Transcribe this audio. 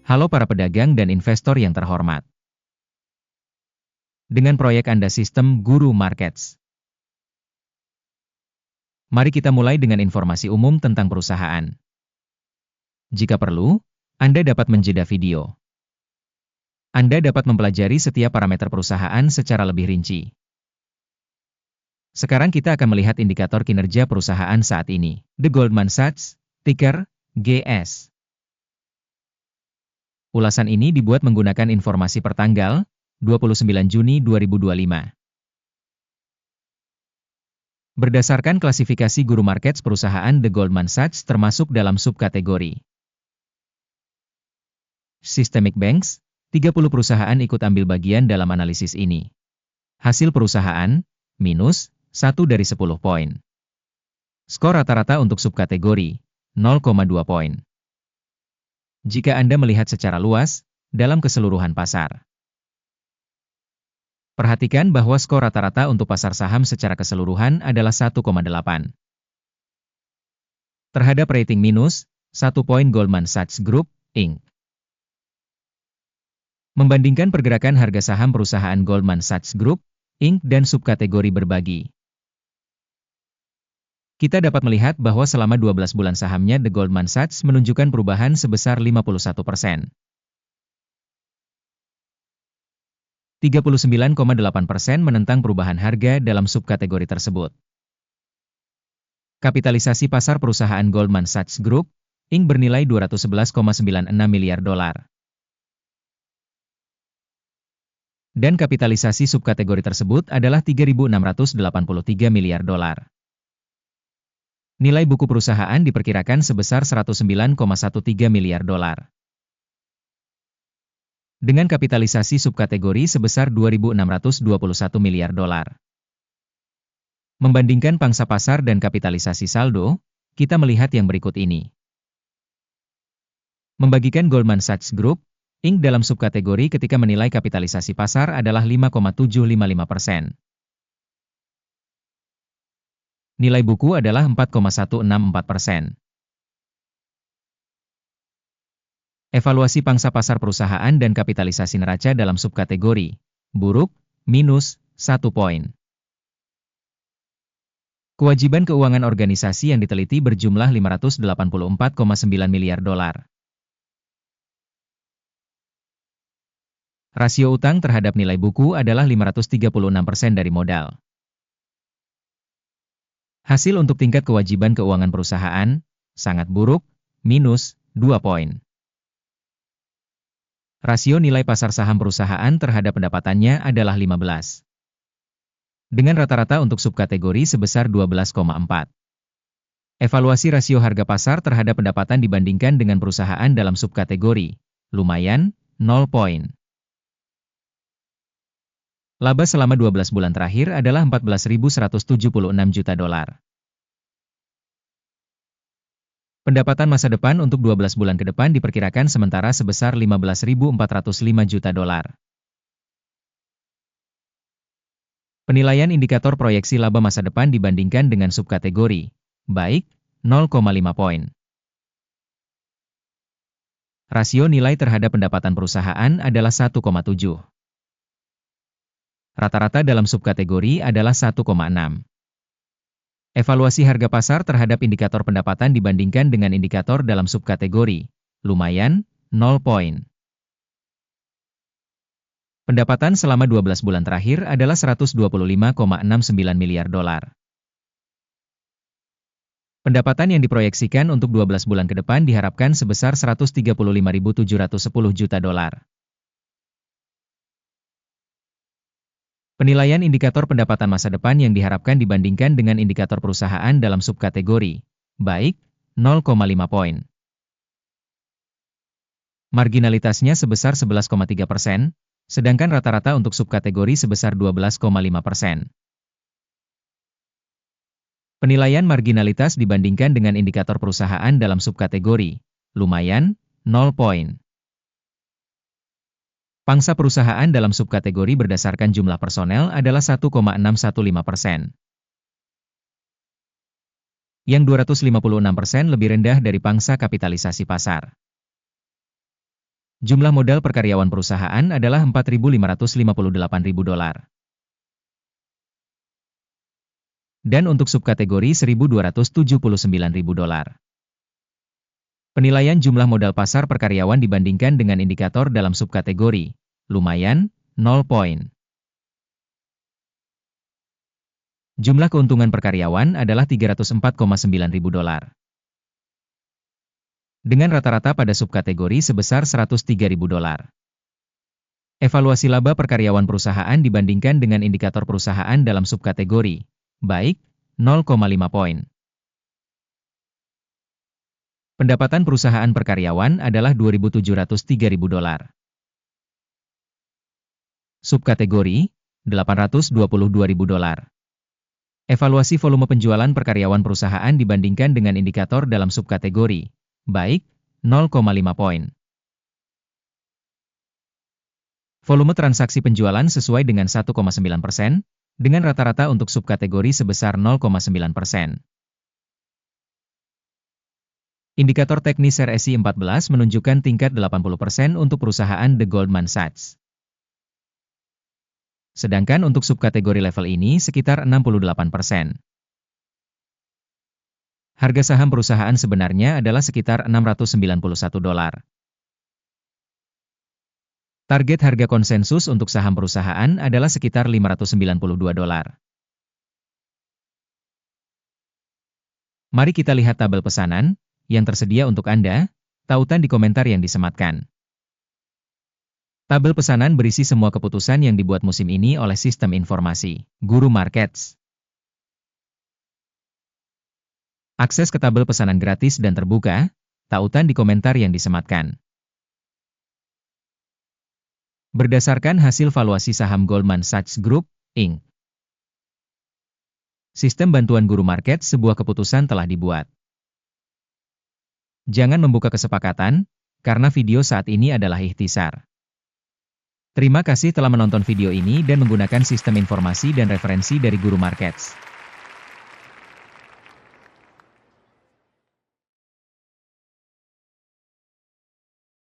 Halo para pedagang dan investor yang terhormat. Dengan proyek Anda Sistem Guru Markets. Mari kita mulai dengan informasi umum tentang perusahaan. Jika perlu, Anda dapat menjeda video. Anda dapat mempelajari setiap parameter perusahaan secara lebih rinci. Sekarang kita akan melihat indikator kinerja perusahaan saat ini. The Goldman Sachs, ticker GS. Ulasan ini dibuat menggunakan informasi pertanggal 29 Juni 2025. Berdasarkan klasifikasi Guru Markets perusahaan The Goldman Sachs termasuk dalam subkategori Systemic Banks, 30 perusahaan ikut ambil bagian dalam analisis ini. Hasil perusahaan, minus 1 dari 10 poin. Skor rata-rata untuk subkategori, 0,2 poin. Jika Anda melihat secara luas, dalam keseluruhan pasar. Perhatikan bahwa skor rata-rata untuk pasar saham secara keseluruhan adalah 1,8. Terhadap rating minus, 1 poin Goldman Sachs Group, Inc. Membandingkan pergerakan harga saham perusahaan Goldman Sachs Group, Inc. dan subkategori berbagi. Kita dapat melihat bahwa selama 12 bulan sahamnya The Goldman Sachs menunjukkan perubahan sebesar 51%. 39,8% menentang perubahan harga dalam subkategori tersebut. Kapitalisasi pasar perusahaan Goldman Sachs Group, Inc. bernilai 211,96 miliar dolar. Dan kapitalisasi subkategori tersebut adalah 3.683 miliar dolar. Nilai buku perusahaan diperkirakan sebesar 109,13 miliar dolar. Dengan kapitalisasi subkategori sebesar 2.621 miliar dolar. Membandingkan pangsa pasar dan kapitalisasi saldo, kita melihat yang berikut ini. Membagikan Goldman Sachs Group, Inc. dalam subkategori ketika menilai kapitalisasi pasar adalah 5,755%. Nilai buku adalah 4,164%. Evaluasi pangsa pasar perusahaan dan kapitalisasi neraca dalam subkategori buruk, minus 1 poin. Kewajiban keuangan organisasi yang diteliti berjumlah 584,9 miliar dolar. Rasio utang terhadap nilai buku adalah 536% dari modal. Hasil untuk tingkat kewajiban keuangan perusahaan, sangat buruk, minus 2 poin. Rasio nilai pasar saham perusahaan terhadap pendapatannya adalah 15. Dengan rata-rata untuk subkategori sebesar 12,4. Evaluasi rasio harga pasar terhadap pendapatan dibandingkan dengan perusahaan dalam subkategori, lumayan, 0 poin. Laba selama 12 bulan terakhir adalah 14.176 juta dolar. Pendapatan masa depan untuk 12 bulan ke depan diperkirakan sementara sebesar 15.405 juta dolar. Penilaian indikator proyeksi laba masa depan dibandingkan dengan subkategori, baik, 0,5 poin. Rasio nilai terhadap pendapatan perusahaan adalah 1,7. Rata-rata dalam subkategori adalah 1,6. Evaluasi harga pasar terhadap indikator pendapatan dibandingkan dengan indikator dalam subkategori, lumayan, 0 poin. Pendapatan selama 12 bulan terakhir adalah 125,69 miliar dolar. Pendapatan yang diproyeksikan untuk 12 bulan ke depan diharapkan sebesar 135.710 juta dolar. Penilaian indikator pendapatan masa depan yang diharapkan dibandingkan dengan indikator perusahaan dalam subkategori, baik, 0,5 poin. Marginalitasnya sebesar 11,3%, sedangkan rata-rata untuk subkategori sebesar 12,5%. Penilaian marginalitas dibandingkan dengan indikator perusahaan dalam subkategori, lumayan, 0 poin. Pangsa perusahaan dalam subkategori berdasarkan jumlah personel adalah 1,615%. Yang 256% lebih rendah dari pangsa kapitalisasi pasar. Jumlah modal per karyawan perusahaan adalah $4.558.000. Dan untuk subkategori $1.279.000. Penilaian jumlah modal pasar per karyawan dibandingkan dengan indikator dalam subkategori, lumayan, 0 poin. Jumlah keuntungan per karyawan adalah $304,9.000. Dengan rata-rata pada subkategori sebesar $103.000. Evaluasi laba per karyawan perusahaan dibandingkan dengan indikator perusahaan dalam subkategori, baik, 0,5 poin. Pendapatan perusahaan per karyawan adalah $2.703.000. Subkategori, $822.000. Evaluasi volume penjualan per karyawan perusahaan dibandingkan dengan indikator dalam subkategori, baik, 0,5 poin. Volume transaksi penjualan sesuai dengan 1,9%, dengan rata-rata untuk subkategori sebesar 0,9%. Indikator teknis RSI 14 menunjukkan tingkat 80% untuk perusahaan The Goldman Sachs. Sedangkan untuk subkategori level ini sekitar 68%. Harga saham perusahaan sebenarnya adalah sekitar $691. Target harga konsensus untuk saham perusahaan adalah sekitar $592. Mari kita lihat tabel pesanan yang tersedia untuk Anda, tautan di komentar yang disematkan. Tabel pesanan berisi semua keputusan yang dibuat musim ini oleh sistem informasi Guru Markets. Akses ke tabel pesanan gratis dan terbuka, tautan di komentar yang disematkan. Berdasarkan hasil valuasi saham Goldman Sachs Group, Inc. Sistem bantuan Guru Market sebuah keputusan telah dibuat. Jangan membuka kesepakatan, karena video saat ini adalah ikhtisar. Terima kasih telah menonton video ini dan menggunakan sistem informasi dan referensi dari Guru Markets.